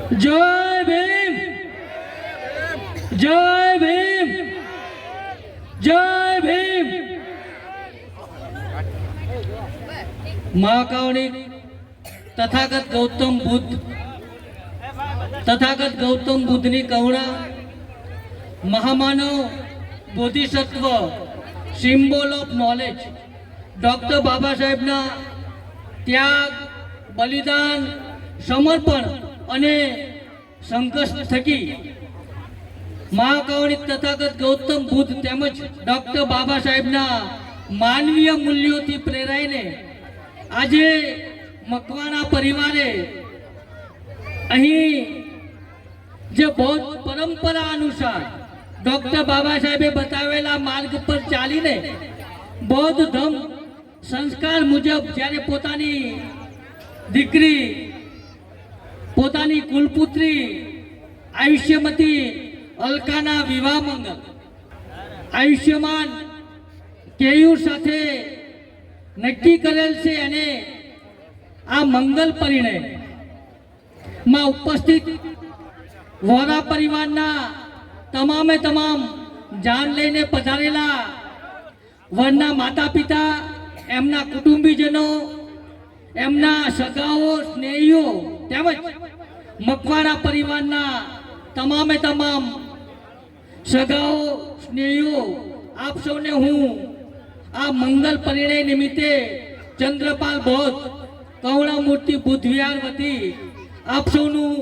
जय भीम, जय भीम, जय भीम। महाकावणी तथागत गौतम बुद्धनी कवड़ा महामानव बोधिसत्व symbol of knowledge doctor Baba साहेबना त्याग बलिदान समर्पण અને સંઘર્ષ થકી મહાકાવણી તથાગત ગૌતમ બુદ્ધ તેમજ ડોક્ટર બાબા સાહેબના માનવીય મૂલ્યોથી પ્રેરાઈને આજે મકવાણા પરિવારે અહીં જે બૌદ્ધ પરંપરા અનુસાર ડોક્ટર બાબા સાહેબે બતાવેલા માર્ગ પર ચાલીને બૌદ્ધ ધર્મ સંસ્કાર મુજબ જ્યારે પોતાની દીકરી પોતાની કુલપુત્રી આયુષ્યમતી અલકાના વિવાહ મંગલ આયુષ્યમાન કેયુર સાથે નક્કી કરેલ છે અને આ મંગલ પરિણયમાં ઉપસ્થિત વોરા પરિવારના તમામે તમામ જાન લઈને પધારેલા વરના માતા પિતા એમના કુટુંબીજનો એમના સગાઓ સ્નેહીઓ તેમજ મકવાણા પરિવારના તમામે તમામ સગાઓ સ્નેહીઓ આપ સૌને હું આ મંગલ પરિણય નિમિત્તે ચંદ્રપાલ બૌદ્ધ કવડા મૂર્તિ બુદ્ધ વિહાર વતી આપ સૌનું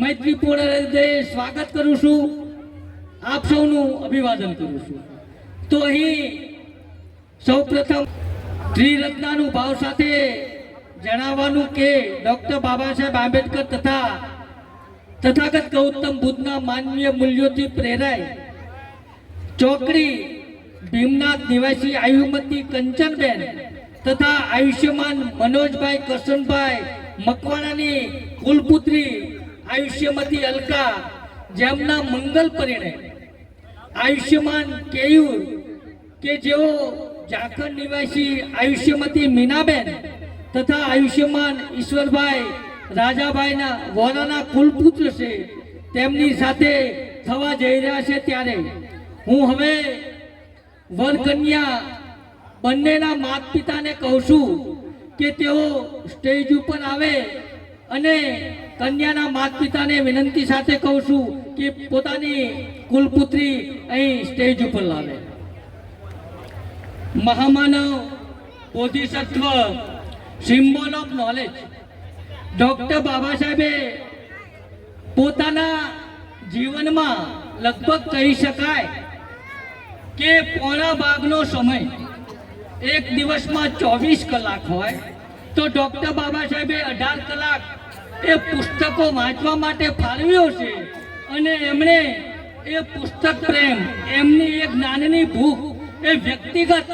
મૈત્રીપૂર્ણ હૃદય સ્વાગત કરું છું, આપ સૌનું અભિવાદન કરું છું। તો અહીં સૌપ્રથમ ત્રિરત્નાનું ભાવ સાથે જણાવવાનું કે ડોક્ટર બાબા સાહેબ આંબેડકર તથા તથાગત ગૌતમ બુદ્ધના માનવીય મૂલ્યોથી પ્રેરાય ચોકડી ભીમનાથ નિવાસી આયુમતી કંચનબેન તથા આયુષ્યમાન મનોજભાઈ કરશનભાઈ મકવાણાની કુલપુત્રી આયુષ્યમતી અલકા જેમના મંગલ પરિણય આયુષ્યમાન કેયુર કે જેઓ ઝાકળ નિવાસી આયુષ્યમતી મીનાબેન तथा आयुष्यमान ईश्वरभाई राजाभाईना वोराना कुलपुत्र छे तेमनी साथे थवा जई रह्या छे त्यारे हूँ हवे वर कन्या बंनेना माता पिताने कहूं छुं के तेओ स्टेज पर आवे अने कन्याना माता पिताने विनंती साथे कहूं छुं के पोतानी कुलपुत्री अहीं स्टेज पर लावे। महामानव बोधिसत्व symbol of knowledge doctor Baba साहेबे पोताना जीवन में लगभग कही शकाय के पौना भागनो समय एक दिवस में 24 कलाक होय तो डॉक्टर बाबा साहेबे 18 कलाक ए पुस्तकों वाँचवा माटे फाळव्यो छे अने एमणे ए पुस्तक प्रेम एमनी एक नानी भूख ए व्यक्तिगत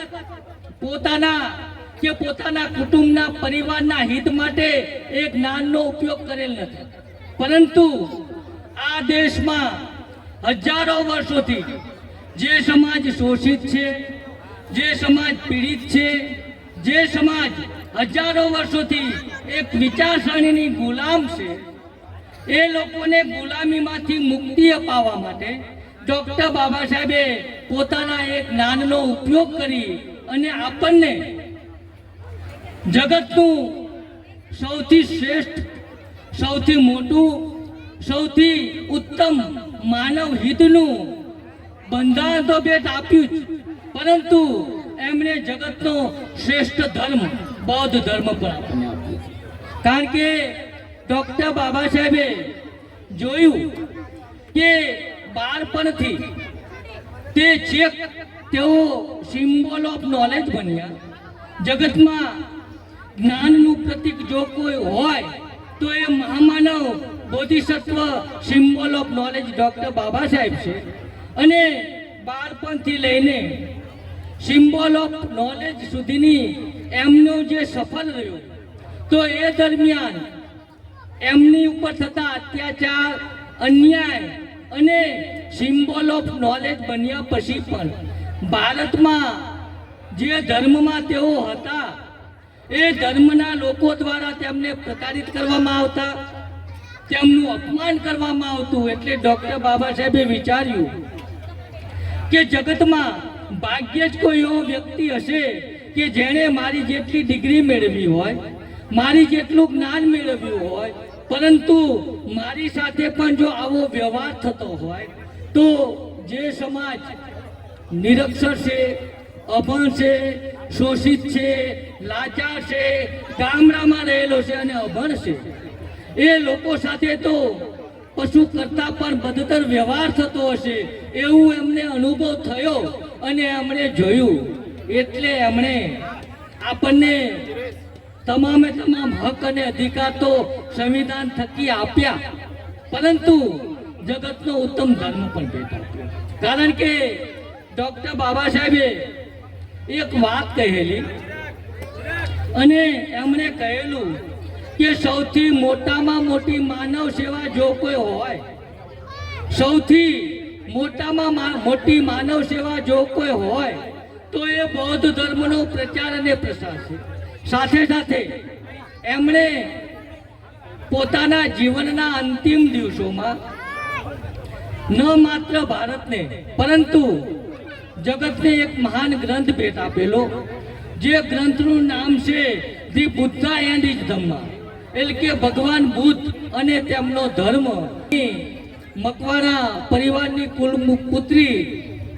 पोताना के पोताना कुटुंबना परिवारना हित माटे एक ज्ञाननो उपयोग करेल नथी, परंतु आ देश में हजारों वर्षोथी जे समाज शोषित छे, जे समाज पीड़ित छे, जे समाज हजारों वर्षोथी एक विचारसरणीनी गुलाम छे ए लोकोने गुलामीमांथी मुक्ति अपाववा माटे डॉक्टर बाबा साहेबे पोताना एक ज्ञाननो उपयोग करी अने आपणने जगतनु सौथी श्रेष्ठ सौथी मोटू सौथी उत्तम मानव हितनु बंधारण तो भेट आप्युं परंतु एमणे जगतनो श्रेष्ठ धर्म बौद्ध धर्म पर आपने आप्यो कारण के डॉक्टर बाबा साहेबे जोयुं के बाळपणथी ते छेक तेओ सिम्बोल ऑफ नॉलेज बन्या जगत में ज्ञाननु प्रतीक जो कोई होय तो ये महामानव बोधिसत्व symbol of knowledge doctor Baba Saheb छे अने बाळपणथी लईने सिम्बोल ऑफ नॉलेज सुधीनी एमनो जे सफल रह्यो तो ए दरमियान एमनी उपर थता अत्याचार अन्याय अने सिम्बोल ऑफ नॉलेज बन्या पछी पण भारतमां जे धर्ममां तेओ हता એ ધર્મના લોકો દ્વારા તેમને પ્રતાડિત કરવામાં આવતા તેમનું અપમાન કરવામાં આવતું, એટલે ડૉક્ટર બાબા સાહેબે વિચાર્યું કે જગતમાં ભાગ્યે જ કોઈ એવો વ્યક્તિ હશે કે જેણે મારી જેટલી ડિગ્રી મેળવી હોય, મારી જેટલું જ્ઞાન મેળવ્યું હોય, પરંતુ મારી સાથે પણ જો આવો વ્યવહાર થતો હોય તો જે સમાજ નિરક્ષર છે, અભણ છે, શોષિત છે, લાચાર છે, ગામડામાં રહેલો છે અને અભણ છે, એ લોકો સાથે તો પશુ કરતા પણ બદતર વ્યવહાર થતો હશે એવું એમને અનુભવ થયો અને એમણે જોયું. એટલે એમણે આપણને તમામે તમામ હક અને અધિકાર તો સંવિધાન થકી આપ્યા, પરંતુ જગતનો ઉત્તમ ધર્મ પણ ભેટ આપ્યો. કારણ કે ડૉક્ટર બાબા સાહેબે એક વાત કહેલી અને એમણે કહેલું કે સૌથી મોટામાં મોટી માનવ સેવા જો કોઈ હોય, સૌથી મોટામાં મોટી માનવ સેવા જો કોઈ હોય તો એ બૌદ્ધ ધર્મનો પ્રચાર અને પ્રસાર છે. સાથે સાથે એમણે પોતાના જીવનના અંતિમ દિવસોમાં ન માત્ર ભારતને પરંતુ જગતને એક મહાન ગ્રંથ ભેટ આપેલો, જે ગ્રંથનું નામ છે the Buddha and his Dhamma, એટલે કે ભગવાન બુદ્ધ અને તેમનો ધર્મ. મકવાણા પરિવારની કુલ પુત્રી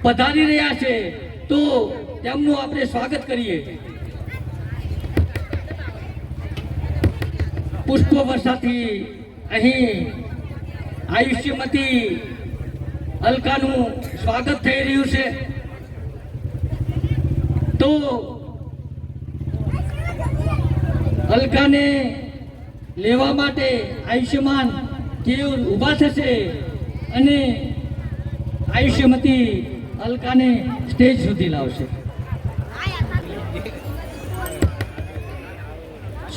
પધારી રહ્યા છે, તો તેમનું આપણે સ્વાગત કરીએ. પુષ્પ વર્ષાથી અહીં આયુષ્યમતી અલકાનું સ્વાગત થઈ રહ્યું છે. તો અલકાને લેવા માટે આયુષ્યમાન કેવ ઊભા થશે અને આયુષ્યમતી અલકાને સ્ટેજ સુધી લાવશે.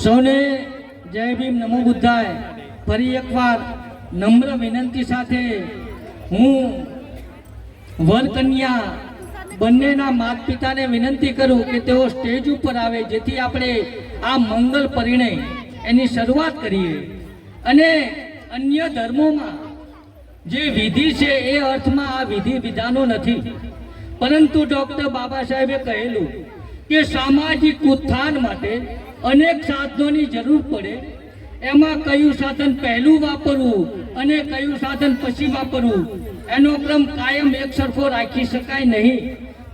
સૌને જય ભીમ, નમો બુદ્ધાય. ફરી એકવાર નમ્ર વિનંતી સાથે હું વર કન્યા બંનેના માતા પિતાને વિનંતી કરું કે તેઓ સ્ટેજ ઉપર આવે, જેથી આપણે આ મંગલ પરિણય એની શરૂઆત કરીએ. અને અન્ય ધર્મોમાં જે વિધિ છે એ અર્થમાં આ વિધિ વિધાનો નથી, પરંતુ ડૉક્ટર બાબા સાહેબે કહેલું કે સામાજિક ઉત્થાન માટે અનેક સાધનોની જરૂર પડે, એમાં કયું સાધન પહેલું વાપરવું અને કયું સાધન પછી વાપરવું એનો ક્રમ કાયમ એક સરખો રાખી શકાય નહીં.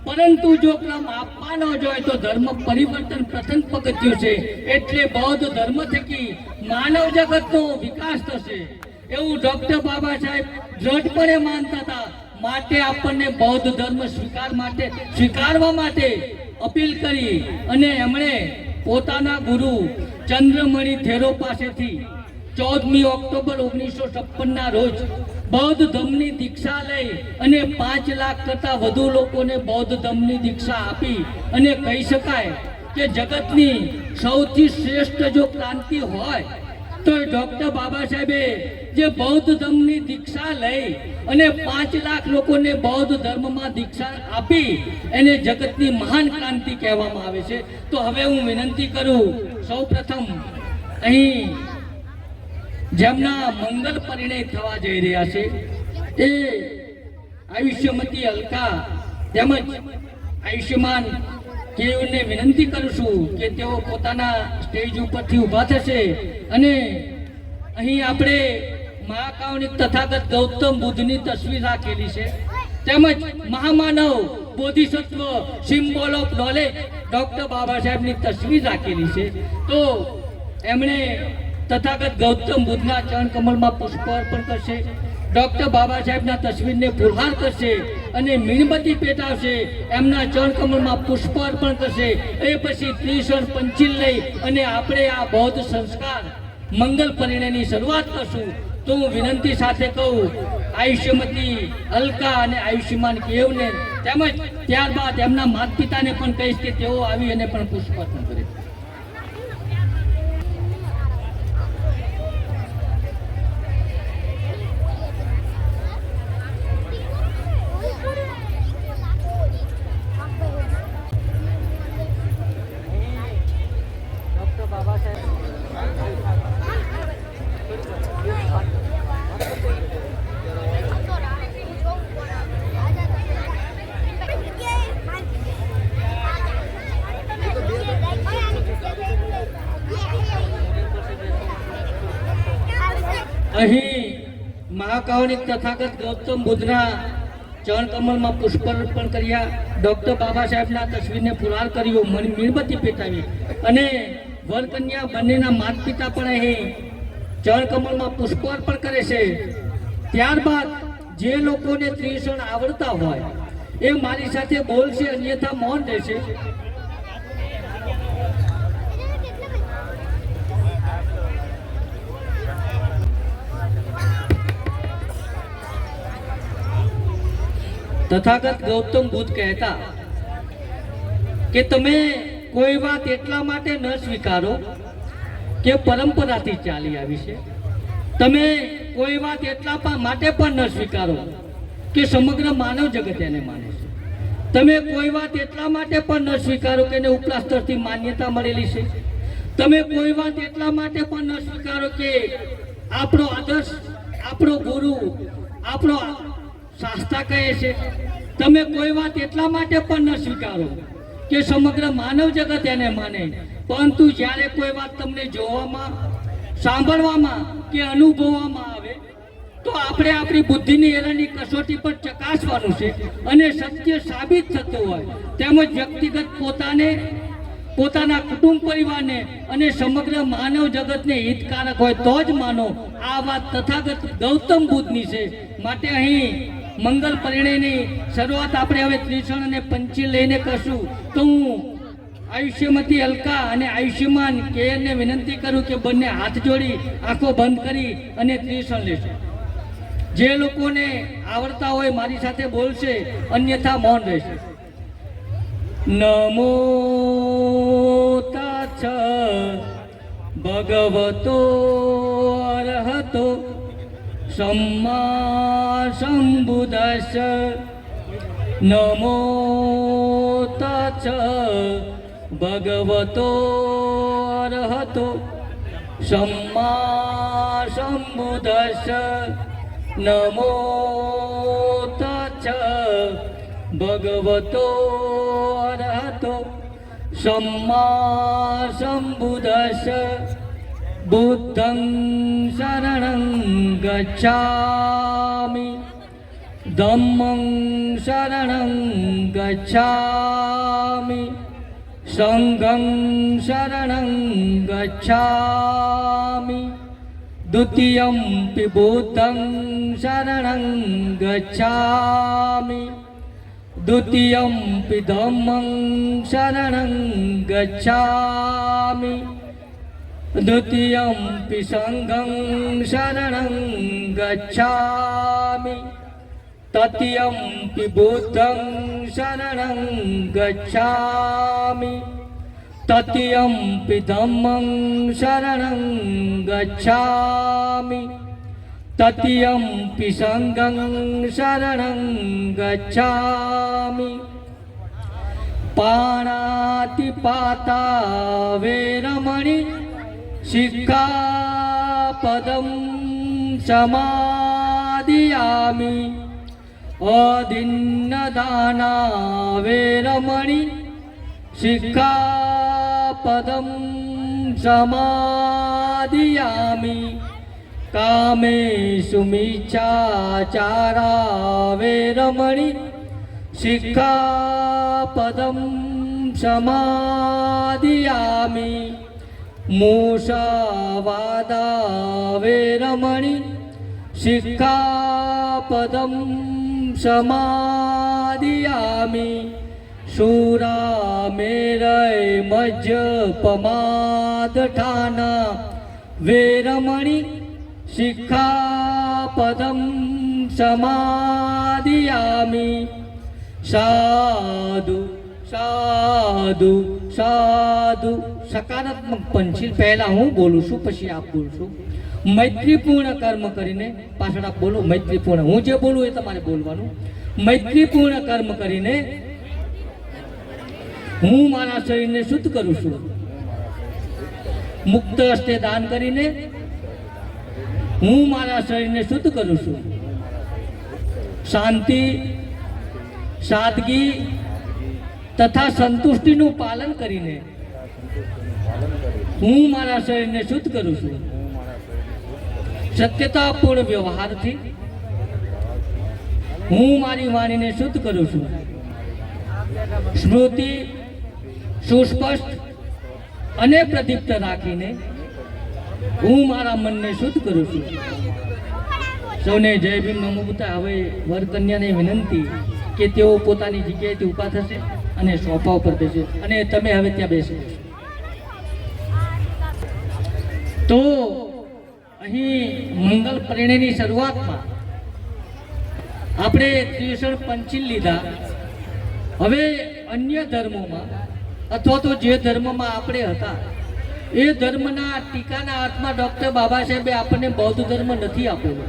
પરંતુ જો ક્રમ આપવાનો જ હોય તો ધર્મ પરિવર્તન પ્રથમ પગથિયું છે. એટલે બૌદ્ધ ધર્મ થકી માનવ જગતનો વિકાસ થશે એવું ડૉક્ટર બાબા સાહેબ દ્રઢપણે માનતા હતા. માટે આપણને બૌદ્ધ ધર્મ સ્વીકારવા માટે અપીલ કરી અને એમણે પોતાના ગુરુ ચંદ્રમણી થેરો પાસેથી 14મી ઓક્ટોબર 1956ના રોજ બૌદ્ધ ધર્મની દીક્ષા લઈ અને 5 લાખ કરતાં વધુ લોકોને બૌદ્ધ ધર્મની દીક્ષા આપી. અને કહી શકાય કે જગતની સૌથી શ્રેષ્ઠ જો ક્રાંતિ હોય તો ડૉક્ટર બાબા સાહેબે જે બૌદ્ધ ધર્મની દીક્ષા લઈ અને 5 લાખ લોકોને બૌદ્ધ ધર્મમાં દીક્ષા આપી એને જગતની મહાન ક્રાંતિ કહેવામાં આવે છે. તો હવે હું વિનંતી કરું, સૌ પ્રથમ અહીં જેમના મંગલ પરિણય થવા જઈ રહ્યા છે એ આયુષ્યમતી અલકા તેમજ આયુષ્યમાન કેવને વિનંતી કરું છું કે તેઓ પોતાના સ્ટેજ ઉપરથી ઊભા થશે. અને અહીં આપણે મહાકાવનિક તથાગત ગૌતમ બુદ્ધની તસવીર રાખેલી છે, તેમજ મહામાનવ બોધિસત્વ સિમ્બોલ ઓફ નોલેજ ડૉક્ટર બાબા સાહેબની તસવીર રાખેલી છે. તો એમણે તથાગત ગૌતમ બુદ્ધના ચરણ કમળમાં પુષ્પ અર્પણ કરશે, ડૉક્ટર બાબા સાહેબના તસવીરને ફુલહાર કરશે અને મીણબત્તી પેટાવશે, એમના ચરણ કમળમાં પુષ્પ અર્પણ કરશે. એ પછી ત્રિશણ પંચીલ લઈ અને આપણે આ બૌદ્ધ સંસ્કાર મંગલ પરિણયની શરૂઆત કરશું. તો હું વિનંતી સાથે કહું, આયુષ્યમતી અલકા અને આયુષ્યમાન કેવને તેમજ ત્યારબાદ એમના માતા પિતાને પણ કહીશ કે તેઓ આવી અને પણ પુષ્પ અર્પણ કરે. ડૉક્ટર બાબા સાહેબ અહીં મહાકાવનિક તથાગત ગૌતમ બુદ્ધના ચરણ કમલમાં પુષ્પાર્પણ કર્યા, ડૉક્ટર બાબા સાહેબના તસવીરને ફુલાર કર્યો, મીણબત્તી પેટાવી અને વરકન્યા બંનેના માતા પિતા પણ અહીં ચરણ કમલમાં પુષ્પાર્પણ કરે છે. ત્યારબાદ જે લોકોને ત્રિશણ આવડતા હોય એ મારી સાથે બોલશે, અન્યથા મૌન રહેશે. તથાગત ગૌતમ બુદ્ધ કહેતા કે તમે કોઈ વાત એટલા માટે ન સ્વીકારો કે પરંપરાથી ચાલી આવી છે. તમે કોઈ વાત એટલા માટે પણ ન સ્વીકારો કે સમગ્ર માનવ જગત એને માને છે. તમે કોઈ વાત એટલા માટે પણ ન સ્વીકારો કે એને ઉપલા સ્તરથી માન્યતા મળેલી છે. તમે કોઈ વાત એટલા માટે પણ ન સ્વીકારો કે આપણો આદર્શ, આપણો ગુરુ, આપણો શાસ્ત્રા કહે છે. તમે કોઈ વાત એટલા માટે પણ ન સ્વીકારો કે સમગ્ર માનવ જગત એને માને. પરંતુ જ્યારે કોઈ વાત તમને જોવામાં, સાંભળવામાં કે અનુભવવામાં આવે તો આપણે આપણી બુદ્ધિની એરાની કસોટી પર ચકાસવાનું છે. અને સત્ય સાબિત થતું હોય તેમજ વ્યક્તિગત પોતાને, પોતાના કુટુંબ પરિવારને અને સમગ્ર માનવ જગતને હિતકારક હોય તો જ માનો. આ વાત તથાગત ગૌતમ બુદ્ધની છે. માટે અહીં મંગલ પરિણયની શરૂઆત આપણે હવે ત્રિશણ અને પંચી લઈને કરશું. તો હું આયુષ્યમતી અલકા અને આયુષ્યમાન કેને વિનંતી કરું કે બંને હાથ જોડી આંખો બંધ કરી અને ત્રિશણ લેશે. જે લોકોને આવડતા હોય મારી સાથે બોલશે, અન્યથા મૌન રહેશે. નમો તચ્છ ભગવતો અરહતો सम्मा संबुद्धस्स. नमो तच्छ भगवतो अरहतो सम्मा संबुद्धस्स. नमो तच्छ भगवतो अरहतो सम्मा संबुद्धस्स. बुद्धं शरणं गच्छामि, धम्मं शरणं गच्छामि, संघं शरणं गच्छामि. द्वितीयंपि बुद्धं शरणं गच्छामि, द्वितीयंपि धम्मं शरणं गच्छामि, द्वितीयंपि संघं शरणं गच्छामि, तृतीयंपि बुद्धं शरणं गच्छामि, तृतीयंपि धम्मं शरणं गच्छामि, तृतीयंपि संघं शरणं गच्छामि. पाणातिपाता वेरमणि शिक्षापदं समादियामि. अदिन्नदाना वेरमणि शिक्षापदं समादियामि. कामेषु मिच्छाचारा वेरमणि शिक्षापदं समादियामि. मूषावादा वेरमणि शिक्षापदं समादियामि. शूरामेरय मज्जपमादठाना वेरमणि शिक्षापदं समादियामि. साधु साधु साधु. સકારાત્મક પંચીલ પહેલા હું બોલું છું, પછી આપ બોલશો. મૈત્રીપૂર્ણ કર્મ કરીને પાછળ આપ બોલો. મૈત્રીપૂર્ણ, હું જે બોલું એ તમારે બોલવાનું. મૈત્રીપૂર્ણ કર્મ કરીને હું મારા શરીરને શુદ્ધ કરું છું. મુક્ત હસ્તે દાન કરીને હું મારા શરીરને શુદ્ધ કરું છું. શાંતિ, સાદગી તથા સંતુષ્ટિનું પાલન કરીને હું મારા શરીરને શુદ્ધ કરું છું. સત્યતાપૂર્ણ વ્યવહારથી હું મારી વાણીને શુદ્ધ કરું છું. સ્મૃતિ સુસ્પષ્ટ અને પ્રદીપ્ત રાખીને હું મારા મનને શુદ્ધ કરું છું. સૌને જય ભીમ નમો બુદ્ધાય. હવે વર કન્યાને વિનંતી કે તેઓ પોતાની જગ્યાએથી ઊભા થશે અને સોફા ઉપર બેસે અને તમે હવે ત્યાં બેસી જશો. તો અહીં મંગલ પરિણયની શરૂઆતમાં આપણે ત્રિશણ પંચીલ લીધા. હવે અન્ય ધર્મોમાં અથવા તો જે ધર્મમાં આપણે હતા એ ધર્મના ટીકાના અર્થમાં ડૉક્ટર બાબા સાહેબે આપણને બૌદ્ધ ધર્મ નથી આપેલો,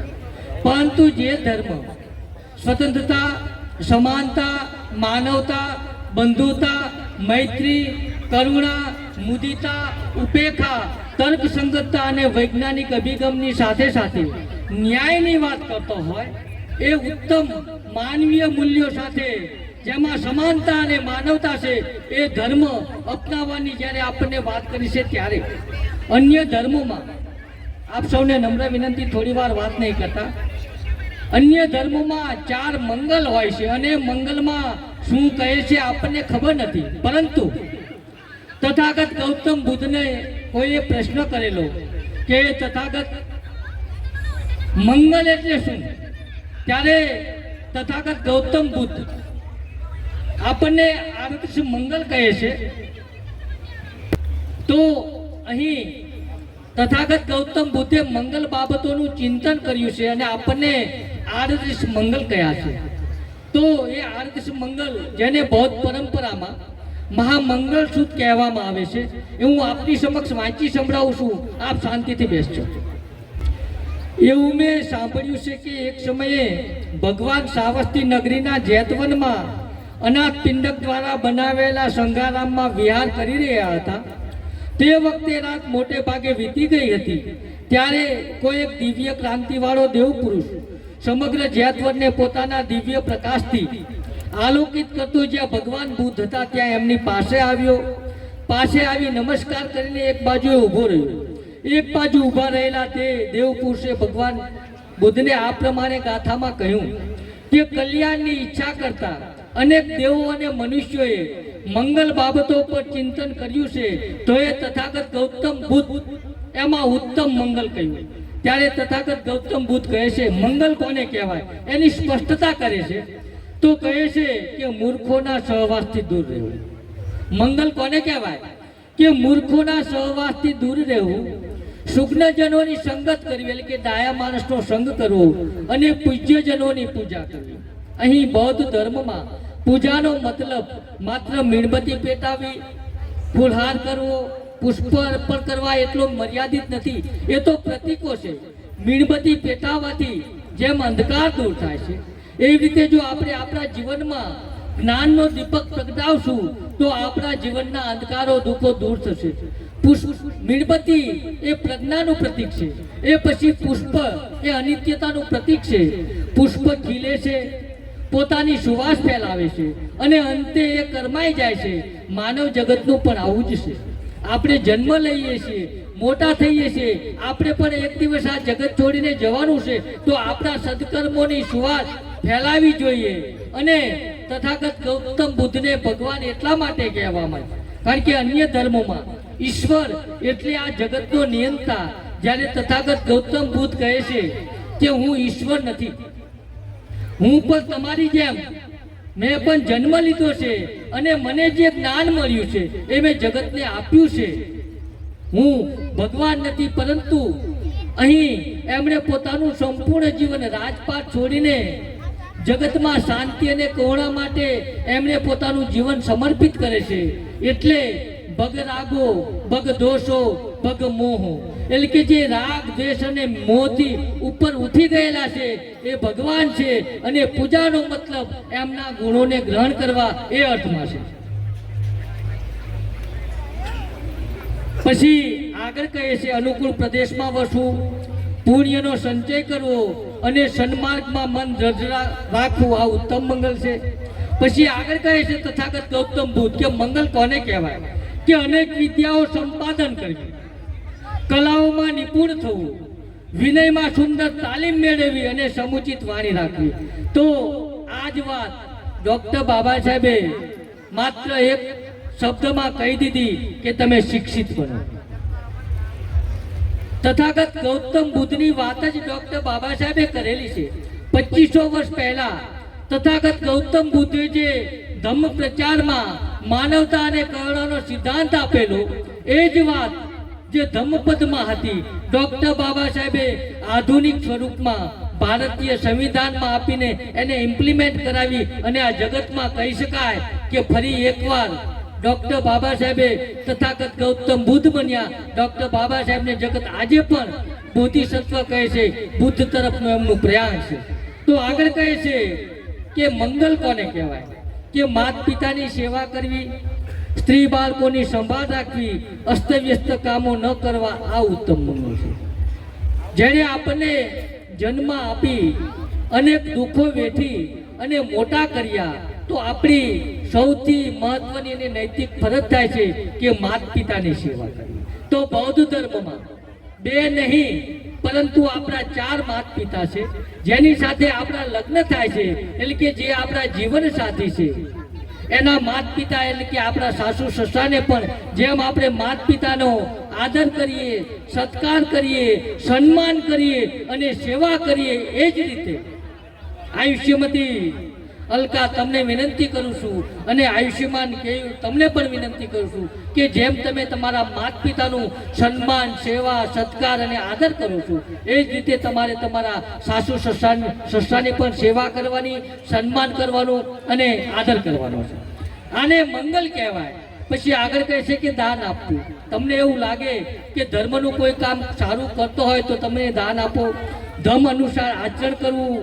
પરંતુ જે ધર્મ સ્વતંત્રતા, સમાનતા, માનવતા, બંધુતા, મૈત્રી, કરુણા, મુદિતા, ઉપેક્ષા, તર્કસંગતતા અને વૈજ્ઞાનિક અભિગમની સાથે સાથે ન્યાયની વાત કરતો હોય એ ઉત્તમ માનવીય મૂલ્યો સાથે જેમાં સમાનતા અને માનવતા છે એ ધર્મ અપનાવવાની જ્યારે આપણને વાત કરી છે ત્યારે અન્ય ધર્મોમાં આપ સૌને નમ્ર વિનંતી થોડી વાર વાત નહીં કરતા. અન્ય ધર્મોમાં 4 મંગલ હોય છે અને મંગલમાં શું કહે છે આપણને ખબર નથી, પરંતુ તથાગત ગૌતમ બુદ્ધને કોઈએ પ્રશ્ન કરેલો કે તથાગત મંગલ એટલે શું, ત્યારે તથાગત ગૌતમ બુદ્ધ આપણને આદર્શ મંગલ કહે છે. તો અહીં તથાગત ગૌતમ બુદ્ધે મંગલ બાબતોનું ચિંતન કર્યું છે અને આપણને આદર્શ મંગલ કહ્યા છે. તો એ આદર્શ મંગલ જેને બૌદ્ધ પરંપરામાં મહામંગલ સૂત્ર કહેવામાં આવે છે એ હું આપની સમક્ષ વાંચી સંભળાવું છું. આપ શાંતિથી બેસજો. એવું મેં સાંભળ્યું છે કે એક સમયે ભગવાન શ્રાવસ્તી નગરીના જેતવનમાં અનાથ પિંડક દ્વારા બનાવેલા સંઘારામમાં વિહાર કરી રહ્યા હતા. તે વખતે રાત મોટે ભાગે વીતી ગઈ હતી. ત્યારે કોઈ એક દિવ્ય ક્રાંતિવાળો દેવ પુરુષ સમગ્ર જેતવનને પોતાના દિવ્ય પ્રકાશથી આલોકિત કરતો જ્યાં ભગવાન બુદ્ધ હતા ત્યાં એમની પાસે આવી નમસ્કાર કરીને એક બાજુએ ઊભો રહ્યો. એક બાજુ ઊભા રહેલા તે દેવ પુરુષે ભગવાન બુદ્ધને આ પ્રમાણે ગાથામાં કહ્યું કે કલ્યાણની ઈચ્છા કરતા અનેક દેવો અને મનુષ્યોએ મંગલ બાબતો પર ચિંતન કર્યું છે, તો એ તથાગત ગૌતમ બુદ્ધ એમાં ઉત્તમ મંગલ કહ્યું. ત્યારે તથાગત ગૌતમ બુદ્ધ કહે છે મંગલ કોને કહેવાય એની સ્પષ્ટતા કરે છે. તો કહે છે કે મૂર્ખોના સહવાસથી દૂર રહેવું. મંગલ કોને કહેવાય કે મૂર્ખોના સહવાસથી દૂર રહેવું, સુજ્ઞજનોની સંગત કરવી એટલે કે ડાયા માણસનો સંગ કરવો અને પૂજ્યજનોની પૂજા કરવી. અહીં બૌદ્ધ ધર્મમાં પૂજાનો મતલબ માત્ર મીણબત્તી પેટાવી, ફૂલહાર કરવો, પુષ્પ અર્પણ કરવા એટલો મર્યાદિત નથી. એ તો પ્રતીકો છે. મીણબત્તી પેટાવવાથી જેમ અંધકાર દૂર થાય છે એવી રીતે જો આપણે આપણા જીવનમાં જ્ઞાનનો દીપક પ્રગટાવશું તો આપણા જીવનના અંધકારો દુઃખો દૂર થશે. મીણબત્તી એ પ્રજ્ઞાનું પ્રતીક છે. એ પછી પુષ્પ એ અનિત્યતાનું પ્રતીક છે. પુષ્પ ખીલે છે, પોતાની સુવાસ ફેલાવે છે અને અંતે એ કરમાઈ જાય છે. માનવ જગતનું પણ આવું જ છે. આપણે જન્મ લઈએ છીએ, મોટા થઈએ છીએ, આપણે પણ એક દિવસ આ જગત છોડીને જવાનું છે. તો આપણા સદકર્મોની સુવાસ ફેલાવી જોઈએ. અને તથાગત ગૌતમ બુદ્ધને ભગવાન એટલા માટે કહેવામાં કારણ કે અન્ય ધર્મોમાં ઈશ્વર એટલે આ જગતનો નિયંતા, જ્યારે તથાગત ગૌતમ બુદ્ધ કહે છે કે હું ઈશ્વર નથી, હું પણ તમારી જેમ મેં પણ જન્મ લીધો છે અને મને જે જ્ઞાન મળ્યું છે એ મેં જગતને આપ્યું છે. હું ભગવાન નથી, પરંતુ અહીં એમણે પોતાનું સંપૂર્ણ જીવન રાજપાટ છોડીને જગતમાં શાંતિ અને કરુણા માટે એમણે પોતાનું જીવન સમર્પિત કરે છે. એટલે ભગ રાગો, ભગ દોષો, ભગ મોહો એટલે કે જે રાગ, દ્વેષ અને મોહથી ઉપર ઉઠી ગયેલા છે એ ભગવાન છે. અને પૂજાનો મતલબ એમના ગુણોને ગ્રહણ કરવા એ અર્થમાં છે. પછી આગળ કહે છે અનુકૂળ પ્રદેશમાં વસવું, પુણ્યનો સંચય કરવો અને સન્માર્ગમાં મન દ્રઢ રાખવું આ ઉત્તમ મંગલ છે. પછી આગળ કહે છે તથાગત ગૌતમ બુદ્ધ કે મંગલ કોને કહેવાય કે અનેક વિદ્યાઓ સંપાદન કરવી, કલાઓમાં નિપુણ થવું, વિનયમાં સુંદર તાલીમ મેળવી અને સમુચિત વાણી રાખવી. તો આ જ વાત ડોક્ટર બાબા સાહેબે માત્ર એક શબ્દમાં કહી દીધી કે તમે શિક્ષિત બનો. તથાગત ગૌતમ બુદ્ધની વાત જ ડોક્ટર બાબા સાહેબે કરેલી છે. 2500 વર્ષ પહેલા તથાગત ગૌતમ બુદ્ધે જે ધમ્મ પ્રચારમાં માનવતા અને કરુણાનો સિદ્ધાંત આપેલો, એ જ વાત જે ધમ્મપદમાં હતી, ડોક્ટર બાબા સાહેબે આધુનિક સ્વરૂપમાં ભારતીય સંવિધાનમાં આપીને એને ઇમ્પ્લિમેન્ટ કરાવી અને આ જગતમાં કહી શકાય કે ફરી એકવાર ડોક્ટર બાબા સાહેબે તથાગત ગૌતમ બુદ્ધ બન્યા. ડોક્ટર બાબા સાહેબને જગત આજે પણ બોધિસત્વ કહે છે, બુદ્ધ તરફનો એમનું પ્રયાણ છે. તો આગળ કહે છે કે મંગલ કોને કહેવાય? કે માત પિતાની સેવા કરવી, સ્ત્રી બાળકોની સંભાળ રાખવી, અસ્તવ્યસ્ત કામો ન કરવા, આ ઉત્તમ મંગળ છે. જેણે આપણને જન્મ આપી અનેક દુઃખો વેઠી અને મોટા કર્યા, તો આપણી સૌથી મહત્વની અને નૈતિક ફરજ થાય છે કે માત પિતાની સેવા કરવી. તો બૌદ્ધ ધર્મમાં 2 નહીં પરંતુ આપણા 4 માત પિતા છે, જેની સાથે આપણા લગ્ન થાય છે, એટલે કે જે આપણા જીવન સાથી છે. એના માત પિતા એટલે કે આપણા સાસુ સસરાને પણ જેમ આપણે માત પિતાનો આદર કરીએ, સત્કાર કરીએ, સન્માન કરીએ અને સેવા કરીએ, એ જ રીતે આયુષ્યમતી અલકા તમને વિનંતી કરું છું અને આયુષ્યમાન કેયુ તમને પણ વિનંતી કરું છું કે જેમ તમે તમારા માત પિતાનું સન્માન, સેવા, સત્કાર અને આદર કરો છો, એ જ રીતે તમારે તમારા સાસુ સસરાની પણ સેવા કરવાની, સન્માન કરવાનું અને આદર કરવાનો છે. આને મંગલ કહેવાય. પછી આગળ કહે છે કે દાન આપવું. તમને એવું લાગે કે ધર્મનું કોઈ કામ સારું કરતો હોય તો તમે દાન આપો. ધર્મ અનુસાર આચરણ કરવું,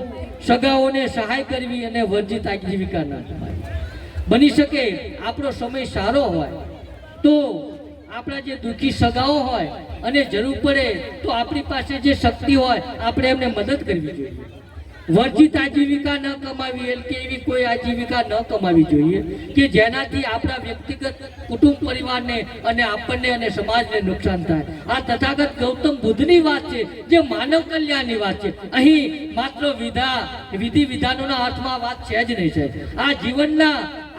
સગાઓને સહાય કરવી અને વર્જિત આજીવિકા ન કમાવી. બની શકે આપણો સમય સારો હોય તો આપણા જે દુઃખી સગાઓ હોય અને જરૂર પડે તો આપણી પાસે જે શક્તિ હોય આપણે એમને મદદ કરવી જોઈએ. વર્જિત આજીવિકા ન કમાવી એટલે કે એવી કોઈ આજીવિકા ન કમાવી જોઈએ કે જેનાથી આપણા વ્યક્તિગત કુટુંબ પરિવારને અને આપણને અને સમાજને નુકસાન થાય. આ તથાગત ગૌતમ બુદ્ધની વાત છે, જે માનવ કલ્યાણની વાત છે. અહીં માત્ર વિધિ વિધાનોના અર્થમાં વાત છે જ નહીં સાહેબ. આ જીવનના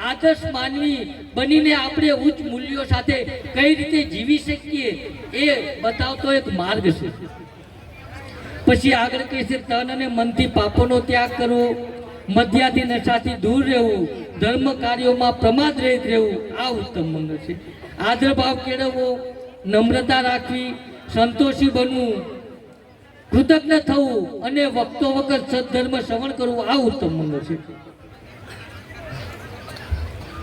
આદર્શ માનવી બનીને આપણે ઉચ્ચ મૂલ્યો સાથે કઈ રીતે જીવી શકીએ એ બતાવતો એક માર્ગ છે. પછી આગળ કહે છે તન અને મનથી પાપોનો ત્યાગ કરવો, મદ્યાથી નશાથી દૂર રહેવું, ધર્મ કાર્યોમાં પ્રમાદ રહિત રહેવું, આ ઉત્તમ મંગળ છે. આદરભાવ કેળવવો, નમ્રતા રાખવી, સંતોષી બનવું, કૃતજ્ઞ થવું અને વખતો વખત સદધર્મ શ્રવણ કરવું, આ ઉત્તમ મંગળ છે.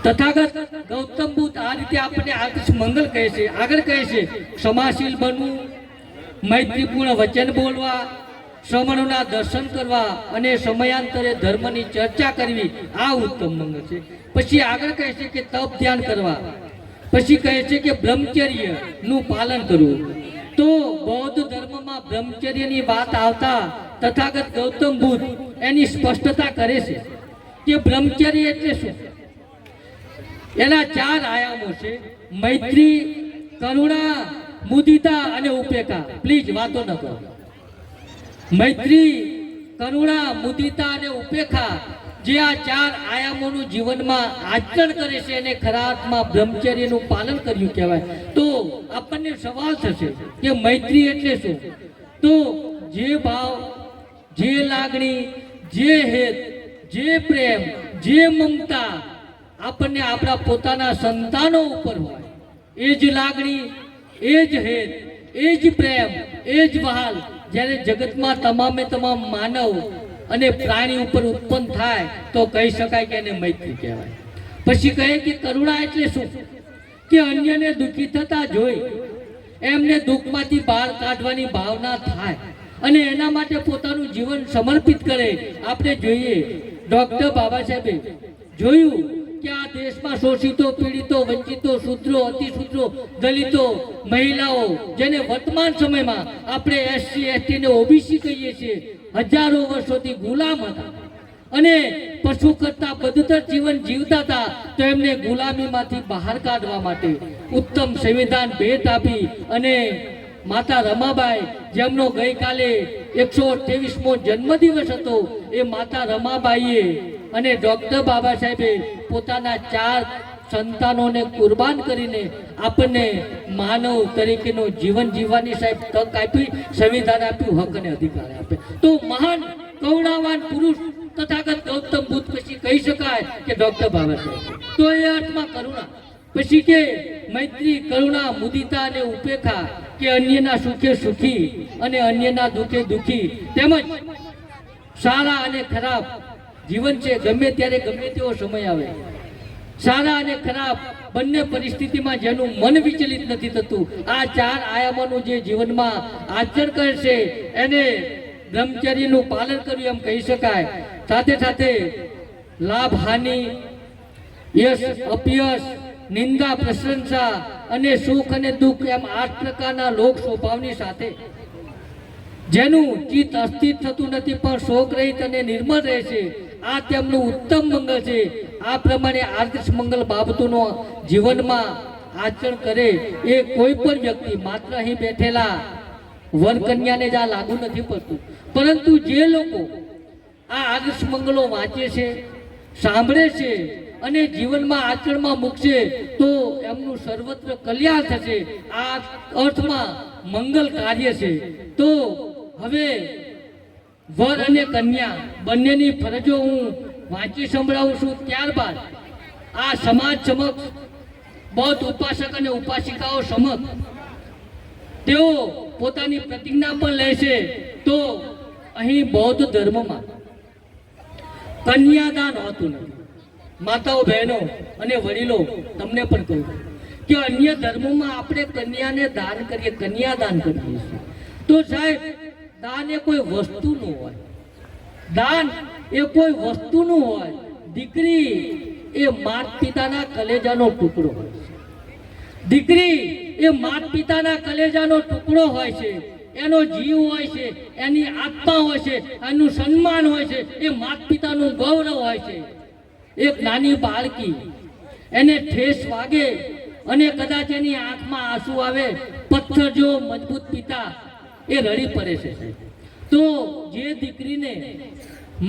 તથાગત ગૌતમ બુદ્ધ આ રીતે આપણને આદર્શ મંગલ કહે છે. આગળ કહે છે ક્ષમાશીલ બનવું, મૈત્રીપૂર્ણ વચન બોલવા, શ્રમણોના દર્શન કરવા અને સમયાંતરે ધર્મની ચર્ચા કરવી, આ ઉત્તમ મંગળ છે. પછી આગળ કહે છે કે તપ ધ્યાન કરવા. પછી કહે છે કે બ્રહ્મચર્ય નું પાલન કરવું. તો બૌદ્ધ ધર્મમાં બ્રહ્મચર્યની વાત આવતા તથાગત ગૌતમ બુદ્ધ એની સ્પષ્ટતા કરે છે કે બ્રહ્મચર્ય એટલે શું. એના 4 આયામો છે: મૈત્રી, કરુણા, મુદિતા અને ઉપેક્ષા. પ્લીઝ વાતો ન કરો. મૈત્રી, કરુણા, મુદિતા અને ઉપેક્ષા જે આ 4 આયામોનું જીવનમાં આચરણ કરે છે એને ખરા અર્થમાં બ્રહ્મચર્યનું પાલન કર્યું કહેવાય. તો આપણને સવાલ થશે કે મૈત્રી એટલે શું? તો જે ભાવ, જે લાગણી, જે હેત, જે પ્રેમ, જે મમતા આપણને આપણા પોતાના સંતાનો ઉપર હોય, એ જ લાગણી, એ જ હેત, એ જ પ્રેમ, એ જ વહાલ જ્યારે જગતમાં તમામે તમામ માનવ અને પ્રાણી ઉપર ઉત્પન્ન થાય તો કહી શકાય કે એને મૈત્રી કહેવાય. પછી કહે કે કરુણા એટલે શું? કે અન્યને દુઃખી થતા જોઈ એમને દુઃખમાંથી બહાર કાઢવાની ભાવના થાય અને એના માટે પોતાનું જીવન સમર્પિત કરે. આપણે જોઈએ ડોક્ટર બાબા સાહેબે જોયું કે આ દેશમાં શોષિતો, પીડિતો, વંચિતો, શૂદ્રો, અતિશૂદ્રો, દલિતો, મહિલાઓ, જેને વર્તમાન સમયમાં આપણે એસસી, એસટી ને ઓબીસી કહીએ છીએ, હજારો વર્ષોથી ગુલામ હતા અને પશુ કરતા બદતર જીવન જીવતા હતા. તો એમને ગુલામીમાંથી બહાર કાઢવા માટે ઉત્તમ સંવિધાન ભેટ આપી અને માતા રમાબાઈ, જેમનો ગઈકાલે 123મો જન્મદિવસ હતો, એ માતા રમાબાઈએ અને ડૉક્ટર બાબા સાહેબે પોતાના 4 સંતાનોને કુરબાન કરીને આપણને માનવ તરીકેનું જીવન જીવવાની સાહેબ તક આપી, સંવિધાન આપ્યું, હક અને અધિકાર આપે. તો મહાન કરુણાવાન પુરુષ તથાગત ગૌતમ બુદ્ધ પછી કહી શકાય કે ડૉક્ટર બાબા સાહેબ. તો એ અર્થમાં કરુણા, પછી કે મૈત્રી, કરુણા, મુદિતા અને ઉપેક્ષા, કે અન્યના સુખે સુખી અને અન્યના દુઃખે દુઃખી, તેમજ સારા અને ખરાબ જીવન છે. ગમે ત્યારે ગમે તેવો સમય આવે, સારા અને ખરાબ બંને પરિસ્થિતિમાં જેનું મન વિચલિત નથી થતું, આ 4 આયામોનું જે જીવનમાં આચરણ કરશે એને બ્રહ્મચર્યનું પાલન કર્યું એમ કહી શકાય. સાથે સાથે લાભ હાનિ, યશ અપયશ, નિંદા પ્રશંસા અને સુખ અને દુઃખ એમ 8 પ્રકારના લોક સ્વભાવની સાથે જેનું ચિત્ત અસ્થિર થતું નથી પણ શોક રહિત અને નિર્મળ રહે છે, આ તેમનું ઉત્તમ મંગળ છે. આ પ્રમાણે આદર્શ મંગલ બાબતોનો જીવનમાં આચરણ કરે એ કોઈ પણ વ્યક્તિ, માત્ર અહીં બેઠેલા વર કન્યાને જ આ લાગુ નથી પડતું, પરંતુ જે લોકો આ આદર્શ મંગલો વાંચે છે, સાંભળે છે અને જીવનમાં આચરણમાં મૂકશે તો એમનું સર્વત્ર કલ્યાણ થશે. આ અર્થમાં મંગલ કાર્ય છે. તો હવે વર અને કન્યા બંનેની ફરજો હું વાંચી સંભળાવું છું. ત્યારબાદ આ સમાજ સમક્ષ બૌદ્ધ ઉપાસક અને ઉપાસિકાઓ સમક્ષ તેઓ પોતાની પ્રતિજ્ઞા પણ લેશે. તો અહીં બૌદ્ધ ધર્મમાં કન્યાદાન હોતું નથી. માતાઓ, બહેનો અને વડીલો, તમને પણ કહું કે અન્ય ધર્મોમાં આપણે કન્યાને દાન કરીએ, કન્યાદાન કરીએ છીએ. તો સાહેબ, દાન એ કોઈ વસ્તુનું હોય, દાન એ કોઈ વસ્તુનું હોય. દીકરી એ માત પિતાના કલેજાનો ટુકડો હોય છે. દીકરી એ માત પિતાના કલેજાનો ટુકડો હોય છે. એનો જીવ હોય છે, એની આત્મા હોય છે, એનું સન્માન હોય છે, એ માત પિતાનું ગૌરવ હોય છે. એક નાની બાળકી એને ઠેસ વાગે અને કદાચ એની આંખમાં આંસુ આવે, પથ્થર જો મજબૂત પિતા એ રડી પડે છે. તો જે દીકરીને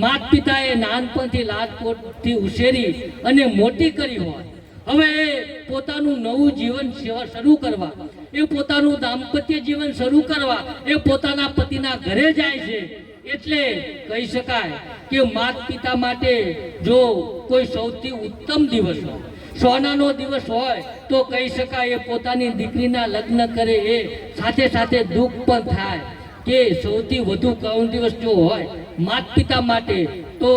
માત પિતાએ નાનપણથી લાડકોટથી ઉછેરી અને મોટી કરી હોય, હવે એ પોતાનું નવું જીવન શરૂ કરવા, એ પોતાનું દાંપત્ય જીવન શરૂ કરવા એ પોતાના પતિના ઘરે જાય છે. એટલે કહી શકાય કે માત પિતા માટે જો કોઈ સૌથી ઉત્તમ દિવસ હોય, સોનાનો દિવસ હોય, તો કહી શકાય એ પોતાની દીકરીના લગ્ન કરે. એ સાથે સાથે દુઃખ પણ થાય કે સૌથી વધુ કરુણ દિવસ જો હોય માત પિતા માટે, તો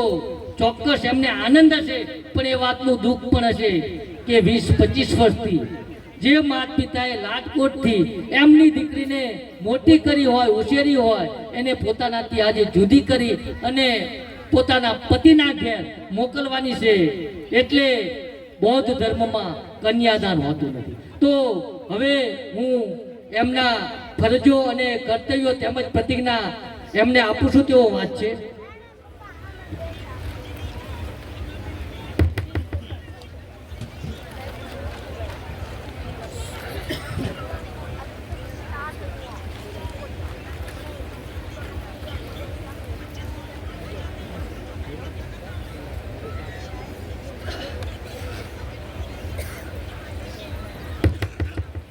ચોક્કસ એમને આનંદ હશે, પણ એ વાતનું દુઃખ પણ હશે કે 20-25 વર્ષથી જે માત પિતાએ લાડકોટથી એમની દીકરીને મોટી કરી હોય, ઉછેરી હોય, એને પોતાનાથી આજે જુદી કરી અને પોતાના પતિના ઘેર મોકલવાની છે. એટલે બૌદ્ધ ધર્મમાં કન્યાદાન હોતું નથી. તો હવે હું એમના ફરજો અને કર્તવ્યો તેમજ પ્રતિજ્ઞા એમને આપું છું, તેઓ વાંચશે.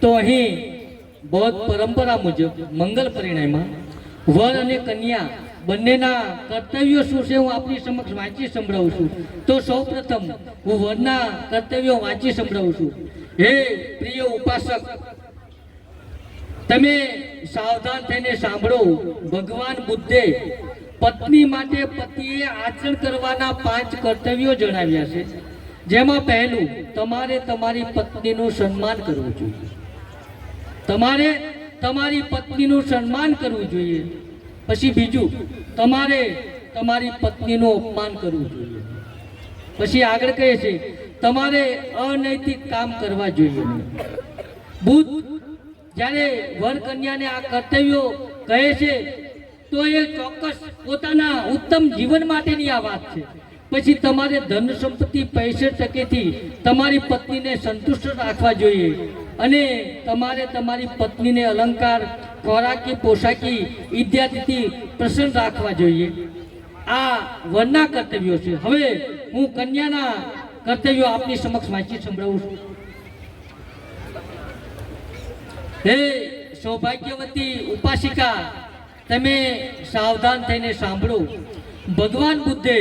તો અહીં બૌદ્ધ પરંપરા મુજબ મંગલ પરિણયમાં વર અને કન્યા બંનેના કર્તવ્યો શું છે હું આપની સમક્ષ વાંચી સંભળાવું છું. તો સૌપ્રથમ હું વરના કર્તવ્યો વાંચી સંભળાવું છું. હે પ્રિય ઉપાસક, તમે સાવધાન થઈને સાંભળો. ભગવાન બુદ્ધે પત્ની માટે પતિએ આચરણ કરવાના 5 કર્તવ્યો જણાવ્યા છે. જેમાં પહેલું, તમારે તમારી પત્નીનું સન્માન કરવું જોઈએ. તમારે તમારી પત્નીનું સન્માન કરવું જોઈએ. પછી બીજું, તમારે તમારી પત્નીનું અપમાન કરવું જોઈએ. પછી આગળ કહે છે, તમારે અનૈતિક કામ કરવા જોઈએ નહીં. બુદ્ધ જ્યારે વર કન્યાને આ કર્તવ્યો કહે છે તો એ ચોક્કસ પોતાના ઉત્તમ જીવન માટેની આ વાત છે. પછી તમારે ધન સંપત્તિ પૈસે ટકેથી તમારી પત્નીને સંતુષ્ટ રાખવા જોઈએ. અને તમારે તમારી પત્નીને અલંકાર, ખોરાકી, પોશાકી ઇત્યાદિથી પ્રસન્ન રાખવા જોઈએ. આ વરના કર્તવ્યો છે. હવે હું કન્યાના કર્તવ્યો આપની સમક્ષ વાંચી સંભળાવું છું. હે સૌભાગ્યવતી ઉપાસિકા, તમે સાવધાન થઈને સાંભળો. ભગવાન બુદ્ધે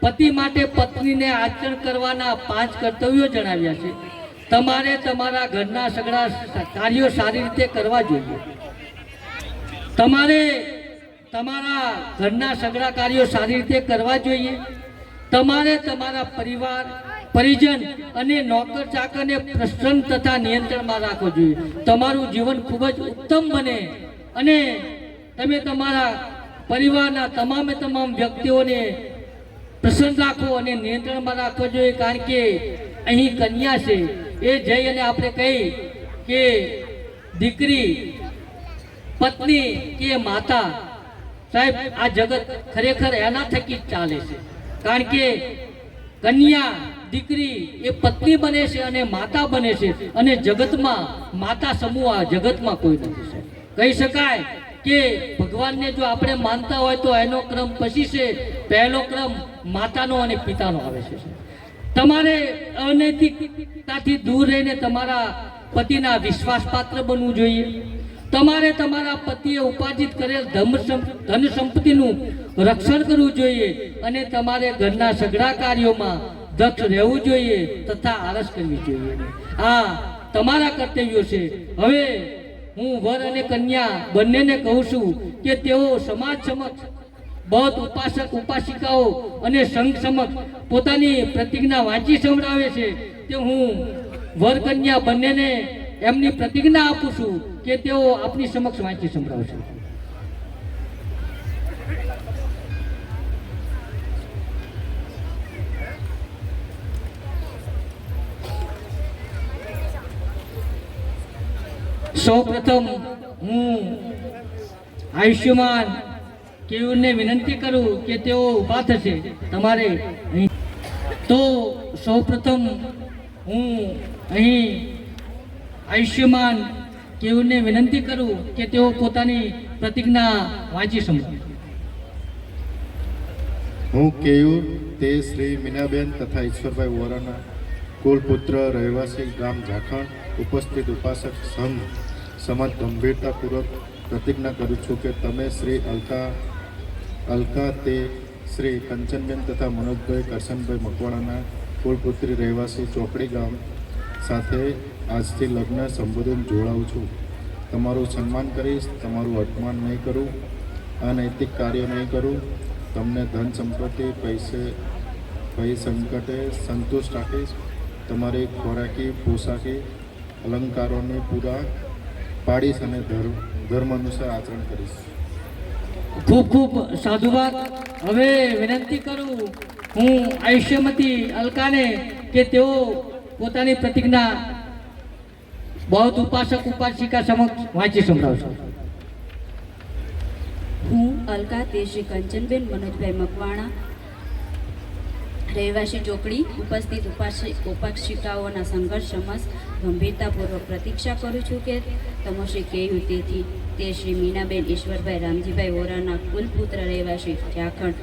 પતિ માટે પત્નીને આચરણ કરવાના 5 કર્તવ્યો જણાવ્યા છે. તમારે તમારા ઘરના સગળા કાર્યો સારી રીતે કરવા જોઈએ. તમારે તમારા ઘરના સગળા કાર્યો સારી રીતે કરવા જોઈએ. તમારે તમારા પરિવાર, પરિજન અને નોકર ચાકરને પ્રસન્ન તથા નિયંત્રણમાં રાખવો જોઈએ. તમારું જીવન ખૂબ જ ઉત્તમ બને અને તમે તમારા પરિવારના તમામે તમામ વ્યક્તિઓને પ્રસન્ન રાખો અને નિયંત્રણમાં રાખવો જોઈએ. કારણ કે અહીં કન્યા છે, એ જઈ અને આપણે કહી કે દીકરી, પત્ની કે માતા, સાહેબ આ જગત ખરેખર એના થકી જ ચાલે છે. કારણ કે કન્યા, દીકરી એ પત્ની બને છે અને માતા બને છે, અને જગતમાં માતા સમૂહ આ જગતમાં કોઈ નથી. કહી શકાય કે ભગવાનને જો આપણે માનતા હોય તો એનો ક્રમ પછી છે. પહેલો ક્રમ માતાનો અને પિતાનો આવે છે. તમારે અનૈતિકતાથી દૂર રહીને તમારા પતિના વિશ્વાસપાત્ર બનવું જોઈએ. તમારે તમારા પતિએ ઉપાર્જિત કરેલ ધન સંપત્તિનું રક્ષણ કરવું જોઈએ અને તમારે ઘરના સઘળા કાર્યોમાં દક્ષ રહેવું જોઈએ તથા આળસ કરવી જોઈએ. આ તમારા કર્તવ્યો છે. હવે હું વર અને કન્યા બંનેને કહું છું કે તેઓ સમાજ સમક્ષ, બૌદ્ધ ઉપાસક ઉપાસિકાઓ અને સંઘ સમક્ષ પોતાની પ્રતિજ્ઞા વાંચી સંભળાવે છે. તે હું વર કન્યા બંનેને એમની પ્રતિજ્ઞા આપું છું કે તેઓ આપની સમક્ષ વાંચી સંભળાવશે. સૌપ્રથમ હું આયુષ્યમાન કેયુરને વિનંતી કરું કે તેઓ ઊભા થશે. તમારે તો સૌપ્રથમ હું અહીં આયુષ્યમાન કેયુરને વિનંતી કરું કે તેઓ પોતાની પ્રતિજ્ઞા વાંચી સંભળાવે. હું કેયુર તે શ્રી મીનાબેન તથા ઈશ્વરભાઈ વોરાના કુલ પુત્ર, રહેવાસી ગામ ઝાખણ, ઉપસ્થિત ઉપાસક સંઘ સમાજ ગંભીરતાપૂર્વક પ્રતિજ્ઞા કરું છું કે તમે શ્રી અલકા તે શ્રી કંચનબેન તથા મનોજભાઈ કરશનભાઈ મકવાણાના કુલપુત્રી, રહેવાસી ચોકડી ગામ સાથે આજથી લગ્ન સંબોધન જોડાઉં છું. તમારું સન્માન કરીશ, તમારું અપમાન નહીં કરું, અનૈતિક કાર્ય નહીં કરું, તમને ધન સંપત્તિ, પૈ સંકટે સંતુષ્ટ રાખીશ, તમારી ખોરાકી, પોશાકી, અલંકારોને પૂરા પાડીશ અને ધર્મ અનુસાર આચરણ કરીશ. ખૂબ ખૂબ સાધુવાદ. હવે વિનંતી કરું હું આયુષ્યમતી અલકાને કે તેઓ પોતાની પ્રતિજ્ઞા બૌદ્ધ ઉપાસક ઉપાસિકા સમક્ષ વાંચી સંભળાવશે. હું અલકા તે શ્રી કંચનબેન મનોજભાઈ મકવાણા, રહેવાસી ચોકડી, ઉપસ્થિત ઉપાસિકાઓના સંઘર્ષ સમક્ષ ગંભીરતાપૂર્વક પ્રતીક્ષા કરું છું કે તમો શ્રી કેયુ તેથી તે શ્રી મીનાબેન ઈશ્વરભાઈ રામજીભાઈ વોરાના કુલપુત્ર, રહેવાસી ઝાખણ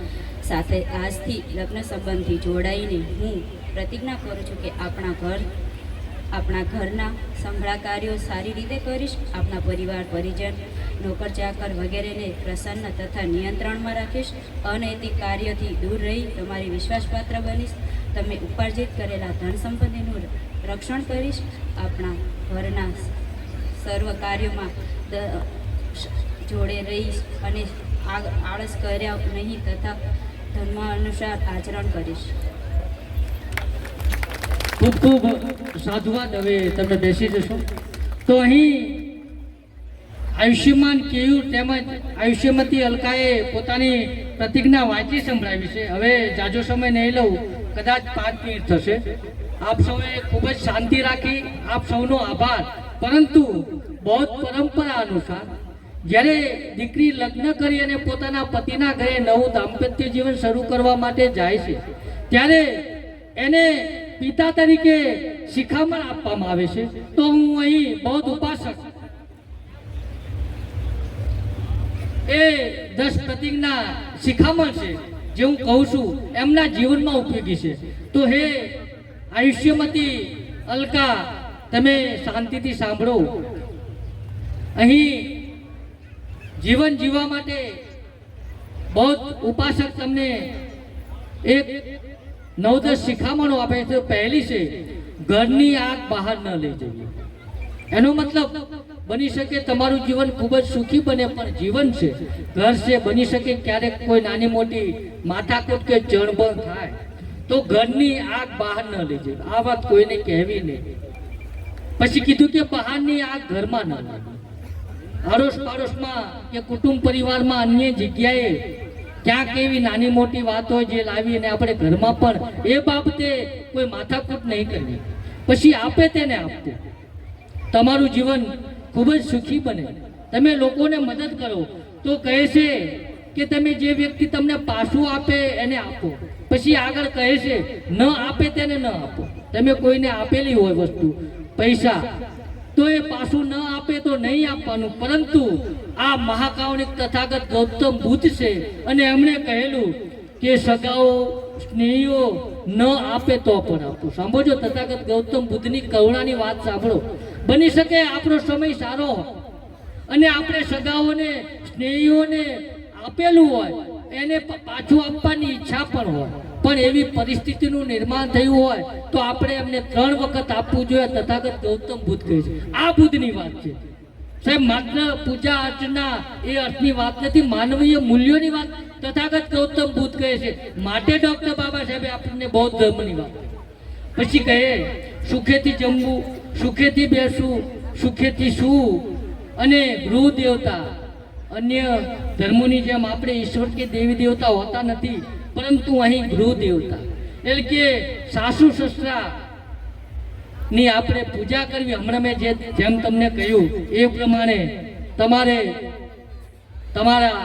સાથે આજથી લગ્ન સંબંધથી જોડાઈને હું પ્રતિજ્ઞા કરું છું કે આપણા ઘરના સંભળા કાર્યો સારી રીતે કરીશ, આપણા પરિવાર, પરિજન, નોકર ચાકર વગેરેને પ્રસન્ન તથા નિયંત્રણમાં રાખીશ, અનૈતિક કાર્યોથી દૂર રહી તમારી વિશ્વાસપાત્ર બનીશ, તમે ઉપાર્જિત કરેલા ધન સંપત્તિનું રક્ષણ કરીશ, આપણા ઘરના સર્વ કાર્યોમાં જોડે રહીશ અને આળસ કર્યા નહીં તથા ધર્મ અનુસાર આચરણ કરીશ. ખૂબ ખૂબ સાધુવાદ. હવે તમે બેસી જશો. તો અહીં આયુષ્યમાન કેયુર તેમજ આયુષ્યમતી અલકાએ પોતાની પ્રતિજ્ઞા વાંચી સંભળાવી છે. હવે જાજો સમય નહીં લઉં, કદાચ 5 મિનિટ થશે. આપ સૌએ ખૂબ જ શાંતિ રાખી. આપ સૌનો આભાર. પરંતુ બૌદ્ધ પરંપરા અનુસાર જ્યારે દીકરી લગ્ન કરી અને પોતાના પતિના ઘરે નવું દાંપત્ય જીવન શરૂ કરવા માટે જાય છે ત્યારે એને પિતા તરીકે શિખામણ આપવામાં આવે છે. તો હું અહીં બૌદ્ધ ઉપાસક એ 10 પ્રતિજ્ઞા શિખામણ છે જે હું કહું છું એમના જીવનમાં ઉપયોગી છે. તો હે આયુષ્યમતી અલકા, તમે શાંતિથી સાંભળો. અહીં જીવન જીવવા માટે બૌદ્ધ ઉપાસક તમને એક 9-10 શિખામણો આપે છે. પહેલી છે, ઘરની આગ બહાર ન લઈ જવી. એનો મતલબ બની શકે તમારું જીવન ખૂબ જ સુખી બને, પણ જીવન છે, ઘર છે, બની શકે ક્યારેક કોઈ નાની મોટી માથાકૂટ કે ચણબણ થાય તો ઘરની આગ બહાર ન લઈ જવી. આ વાત કોઈને કહેવી નહીં. પછી કીધું કે બહારની આગ ઘરમાં ન લાગવી. આડોશ પાડોશમાં કે કુટુંબ પરિવારમાં અન્ય જગ્યાએ ક્યાંક એવી નાની મોટી વાત હોય જે લાવી અને આપણે ઘરમાં પણ એ બાબતે કોઈ માથાકૂટ નહીં કરવી. પછી આપે તેને આપવું. તમારું જીવન ખૂબ જ સુખી બને. તમે લોકોને મદદ કરો. તો કહે છે કે તમે જે વ્યક્તિ તમને પાછું આપે એને આપો. પછી આગળ કહે છે ન આપે તેને ન આપો. તમે કોઈને આપેલી હોય વસ્તુ, પૈસા, તો એ પાછું ન આપે તો નહીં આપવાનું. પરંતુ આ મહાકાવણિક તથાગત ગૌતમ બુદ્ધ છે અને એમણે કહેલું કે સગાઓ સ્નેહીઓ ન આપે તો પણ આપવું. સાંભળજો, તથાગત ગૌતમ બુદ્ધની કરુણાની વાત સાંભળો. બની શકે આપણો સમય સારો હોય અને આપણે સગાઓને સ્નેહીઓને આપેલું હોય, એને પાછું આપવાની ઈચ્છા પણ હોય, પણ એવી પરિસ્થિતિનું નિર્માણ થયું હોય તો આપણે એમને 3 વખત આપવું જોઈએ. તથાગત ગૌતમ બુદ્ધ કહે છે. આ બુદ્ધની વાત છે સાહેબ. માત્ર પૂજા અર્ચના એ અર્થની વાત નથી, માનવીય મૂલ્યોની વાત તથાગત ગૌતમ બુદ્ધ કહે છે. માટે ડોક્ટર બાબા સાહેબે આપણને બૌદ્ધ ધર્મની વાત. પછી કહે સુખેથી જમવું, સુખેથી બેસવું, સુખેથી સૂવું અને ગૃહ દેવતા. અન્ય ધર્મોની જેમ આપણે ઈશ્વર કે દેવી દેવતા હોતા નથી, પરંતુ અહીં ગૃહ દેવતા એટલે કે સાસુ સસરા ની આપણે પૂજા કરવી. હમણાં મેં જેમ તમને કહ્યું એ પ્રમાણે તમારે તમારા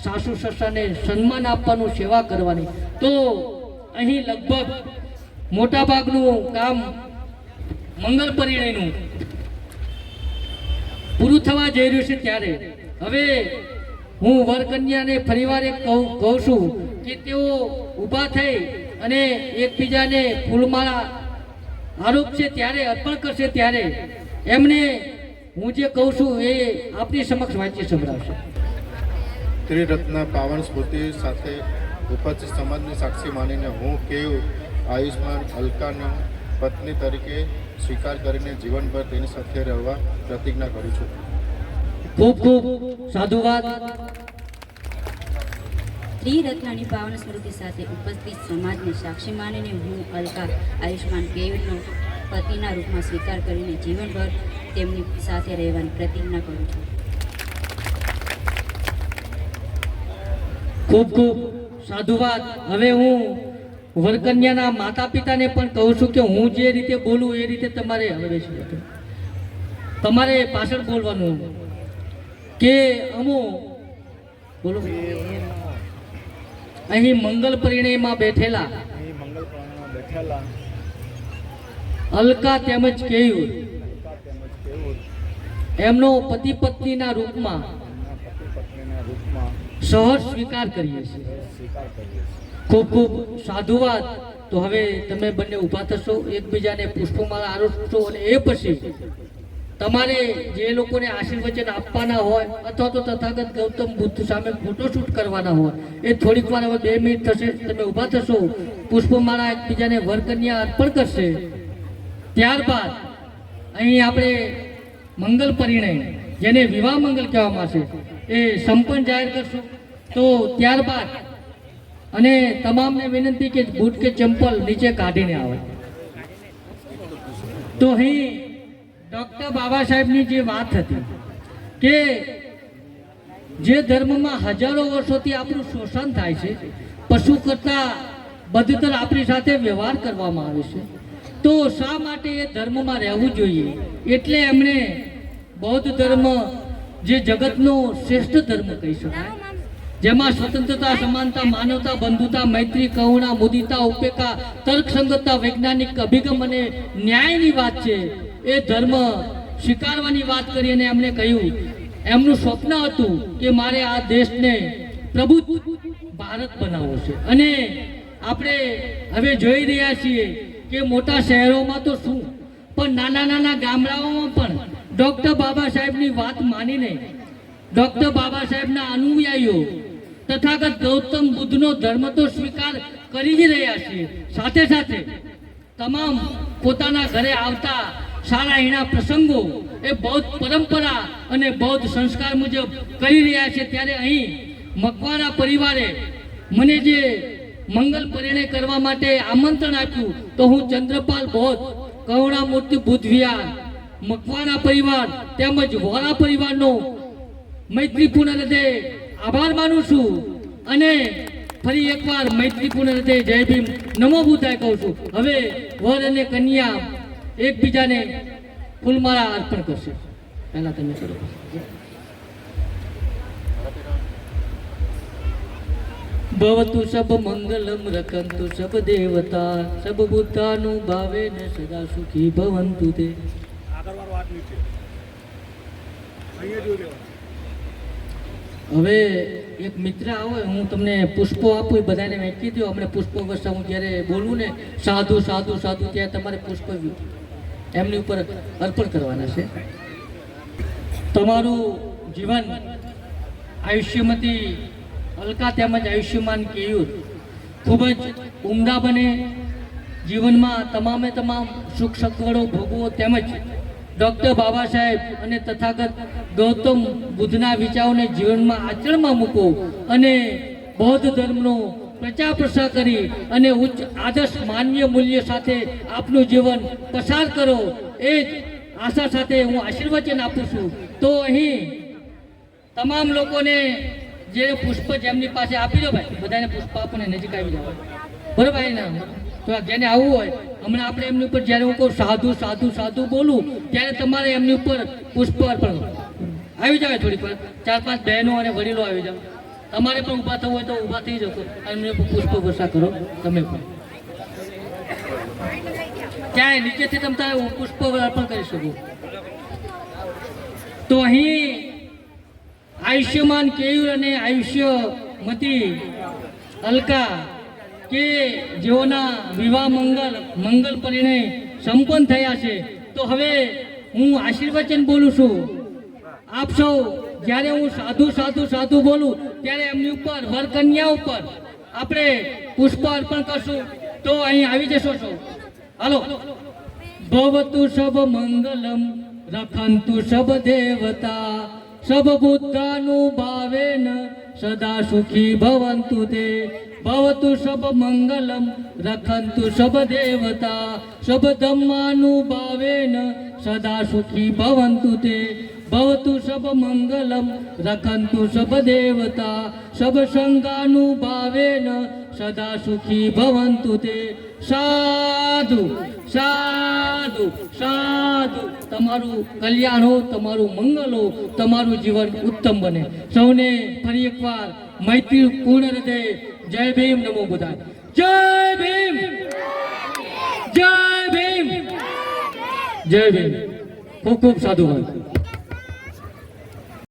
સાસુ સસરાને સન્માન આપવાનું, સેવા કરવાની. તો અહીં લગભગ મોટાભાગનું કામ મંગલ પરિણયનું પૂરું થવા જઈ રહ્યું છે. ત્યારે હવે હું વરકન્યાને ફરીવાર એક કહું છું કે તેઓ ઊભા થઈ અને એકબીજાને ફૂલમાળા આરોપ છે ત્યારે અર્પણ કરશે. ત્યારે એમને હું જે કહું છું એ આપની સમક્ષ વાંચી સંભળાવશે. ત્રિરત્ન પાવન સ્મૃતિ સાથે ઉપસ્થિત સમાજની સાક્ષી માનીને હું કેવું આયુષ્માન અલકાનો પત્ની તરીકે સ્વીકાર કરીને જીવનભર તેની સાથે રહેવા પ્રતિજ્ઞા કરું છું. ખૂબ ખૂબ સાધુવાદ. ત્રિરત્નની પાવન સ્મૃતિ સાથે ઉપસ્થિત સમાજને સાક્ષી માનીને હું અલકા આયુષ્માન કેયુરનો પતિના રૂપમાં સ્વીકાર કરીને જીવનભર તેમની સાથે રહેવાની પ્રતિજ્ઞા કરું છું. ખૂબ ખૂબ સાધુવાદ. હવે હું વરકન્યાના માતા પિતાને પણ કહું છું કે હું જે રીતે બોલું એ રીતે તમારે હવે તમારે પાછળ બોલવાનું કે અમો બોલો. અહીં મંગલ પરિણયમાં બેઠેલા અલકા તેમજ કેયુર એમનો પતિ પત્નીના રૂપમાં સહજ સ્વીકાર કરીએ છીએ. ખૂબ ખૂબ સાધુવાદ. તો હવે તમે બંને ઊભા થશો, એકબીજાને પુષ્પમાળા આરોપશો અને એ પછી તમારે જે લોકોને આશીર્વચન આપવાના હોય અથવા તો તથાગત ગૌતમ બુદ્ધ સામે ફોટોશૂટ કરવાના હોય એ થોડીક વાર હવે 2 મિનિટ થશે. તમે ઊભા થશો, પુષ્પમાળા એકબીજાને વરકન્યા અર્પણ કરશે. ત્યારબાદ અહીં આપણે મંગલ પરિણય જેને વિવાહ મંગલ કહેવામાં આવશે એ સંપન્ન જાહેર કરશું. તો ત્યારબાદ અને તમામને વિનંતી કે બૂટ કે ચંપલ નીચે કાઢીને આવે. તો અહીં ડૉક્ટર બાબા સાહેબની જે વાત હતી કે જે ધર્મમાં હજારો વર્ષોથી આપણું શોષણ થાય છે, પશુ કરતાં બદતર આપણી સાથે વ્યવહાર કરવામાં આવે છે, તો શા માટે એ ધર્મમાં રહેવું જોઈએ? એટલે એમણે બૌદ્ધ ધર્મ જે જગતનો શ્રેષ્ઠ ધર્મ કહી શકાય, જેમાં સ્વતંત્રતા, સમાનતા, માનવતા, બંધુતા, મૈત્રી, કરુણા, મુદિતા, ઉપેક્ષા, તર્કસંગતતા, વૈજ્ઞાનિક અભિગમ અને ન્યાયની વાત છે. એ ધર્મ સ્વીકારવાની વાત કરી અને એમણે કહ્યું એમનું સ્વપ્ન હતું કે મારે આ દેશને પ્રબુદ્ધ ભારત બનાવવો છે. અને આપણે હવે જોઈ રહ્યા છીએ કે મોટા શહેરોમાં તો શું, પણ નાના નાના ગામડાઓમાં પણ ડૉક્ટર બાબા સાહેબની વાત માનીને ડૉક્ટર બાબા સાહેબના અનુયાયીઓ તથાગત ગૌતમ બુદ્ધનો ધર્મ તો સ્વીકાર કરી જ રહ્યા છીએ, સાથે સાથે તમામ પોતાના ઘરે આવતા સારા એના પ્રસંગો એ બૌદ્ધ પરંપરા અને બૌદ્ધ સંસ્કાર મુજબ કરી રહ્યા છે. ત્યારે અહીં મકવાણા પરિવારે મને જે મંગલ પરિણય કરવા માટે આમંત્રણ આપ્યું તો હું ચંદ્રપાલ બૌદ્ધ, કરુણામૂર્તિ બુદ્ધ વિહાર, મકવાણા પરિવાર તેમજ વોરા પરિવારનો મૈત્રીપૂર્ણ રીતે આભાર માનું છું. અને ફરી એકવાર મૈત્રીપૂર્ણ રીતે જય ભીમ, નમો બુદ્ધાય કહું છું. હવે વર અને કન્યા એકબીજાને ફૂલમાળા અર્પણ કરશે. પહેલા તમે કરો. ભવતુ સબ મંગલમ રખંતુ સબ દેવતા સબ બુદ્ધાનું ભાવેન સદા સુખી ભવંતુ તે. હવે એક મિત્ર આવે, હું તમને પુષ્પો આપું, બધાને વહેંચી દો. હમણાં પુષ્પો વર્ષા હું જ્યારે બોલું ને સાધુ સાધુ સાધુ, ત્યાં તમારે પુષ્પ એમની ઉપર અર્પણ કરવાના છે. તમારું જીવન આયુષ્યમતી અલકા તેમજ આયુષ્યમાન કેયુર ખૂબ જ ઉમદા બને. જીવનમાં તમામે તમામ સુખ સગવડો ભોગવો તેમજ ડૉક્ટર બાબા સાહેબ અને તથાગત ગૌતમ બુદ્ધના વિચારોને જીવનમાં આચરણમાં મૂકો અને બૌદ્ધ ધર્મનો પ્રચાર પ્રસાર કરી અને ઉચ્ચ આદર્શ માન્ય મૂલ્ય સાથે આપનું જીવન પસાર કરો. એ જ આશા સાથે હું આશીર્વચન આપું છું. તો અહીં તમામ લોકોને જે પુષ્પ જેમની પાસે આપી દો ભાઈ, બધાને પુષ્પ આપો ને નજીક આવી જાવ, બરોબર? ના તો જેને આવવું હોય હમણાં આપણે એમની ઉપર જ્યારે હું કહું સાધુ સાધુ સાધુ બોલું ત્યારે તમારે એમની ઉપર પુષ્પ અર્પણ આવી જાવ. થોડીક વાર 4-5 બહેનો અને વડીલો આવી જાવ. તમારે પણ ઊભા થવું હોય તો ઊભા થઈ જશો અને એમની ઉપર પુષ્પ વર્ષા કરો. તમે પણ ક્યાંય નીચેથી તમે પુષ્પ અર્પણ કરી શકો. તો અહીં આયુષ્યમાન કેયુર અને આયુષ્યમતી અલકા કે જેઓના વિવાહ મંગલ પરિણય સંપન્ન થયા છે. તો હવે હું આશીર્વચન બોલું છું. આપ સૌ જ્યારે હું સાધુ સાધુ સાધુ બોલું ત્યારે એમની ઉપર વર કન્યા ઉપર આપણે પુષ્પ અર્પણ કરશું. તો અહીં આવી જશો છો. હાલો. ભવતુ સબ મંગલમ રખંતુ સબ દેવતા સબ બુદ્ધાનુભાવેન સદા સુખી ભવંતુ તે. ભવતુ સબ મંગલમ રખંતુ સબ દેવતા સબ ધમ્માનુભાવેન સદા સુખી ભવંતુ તે. ભવતુ સબ મંગલમ રખંતુ સબ દેવતા સબ સંગાનુભાવેન સદા સુખી ભવંતુ તે. સાધુ સાધુ સાધુ. તમારું કલ્યાણ હો, તમારું મંગલ હો, તમારું જીવન ઉત્તમ બને. સૌને ફરી એકવાર મૈત્રી પૂર્ણ હૃદય જય ભીમ, નમો બુદ્ધાય. જય ભીમ, જય ભીમ, જય ભીમ. ખૂબ ખૂબ સાધુવાદ.